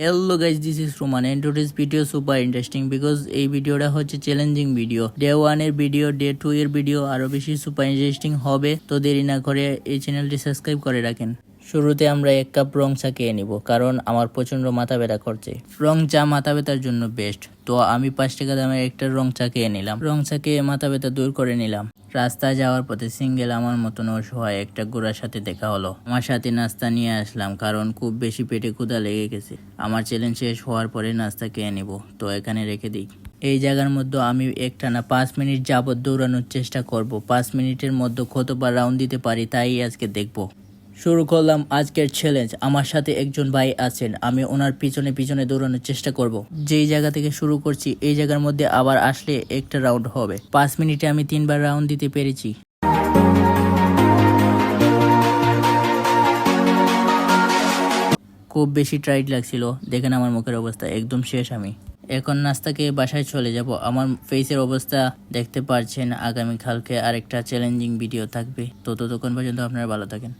Hello guys, this is Roman and today's video super interesting because এই ভিডিওটা হচ্ছে challenging video. Day 1 এর video, day 2 এর video আরো বেশি সুপার ইন্টারেস্টিং হবে, তো দেরি না করে এই চ্যানেলটি সাবস্ক্রাইব করে রাখেন। শুরুতে আমরা 1 কাপ রং চা খেয়ে নিব, কারণ আমার প্রচন্ড মাথা ব্যথা করছে। রং চা মাথা ব্যথার জন্য বেস্ট, তো আমি 5 টাকা দামের একটা রং চা খেয়ে নিলাম। রং চা খেয়ে মাথা ব্যথা দূর করে নিলাম। রাস্তায় যাওয়ার পথে সিঙ্গেল আমার মতন অসহায় একটা গোড়ার সাথে দেখা হলো। আমার সাথে নাস্তা নিয়ে আসলাম, কারণ খুব বেশি পেটে ক্ষুধা লেগে গেছে। আমার চ্যালেঞ্জ শেষ হওয়ার পরে নাস্তা খেয়ে নিব, তো এখানে রেখে দিই। এই জায়গার মধ্যে আমি একটানা 5 মিনিট যাবত দৌড়ানোর চেষ্টা করব। 5 মিনিটের মধ্যে কতবার রাউন্ড দিতে পারি তাই আজকে দেখব। শুরু করলাম আজকের চ্যালেঞ্জ। আমার সাথে একজন ভাই আছেন, আমি ওনার পিছনে পিছনে দৌড়ানোর চেষ্টা করব। যেই জায়গা থেকে শুরু করছি এই জায়গার মধ্যে আবার আসলে একটা রাউন্ড হবে। 5 মিনিটে আমি 3বার রাউন্ড দিতে পেরেছি। খুব বেশি টাইট লাগছিল, দেখেন আমার মুখের অবস্থা একদম শেষ। আমি এখন নাস্তা খেয়ে বাসায় চলে যাব। আমার ফেসের অবস্থা দেখতে পারছেন। আগামীকালকে আরেকটা চ্যালেঞ্জিং ভিডিও থাকবে, তো ততক্ষণ পর্যন্ত আপনারা ভালো থাকেন।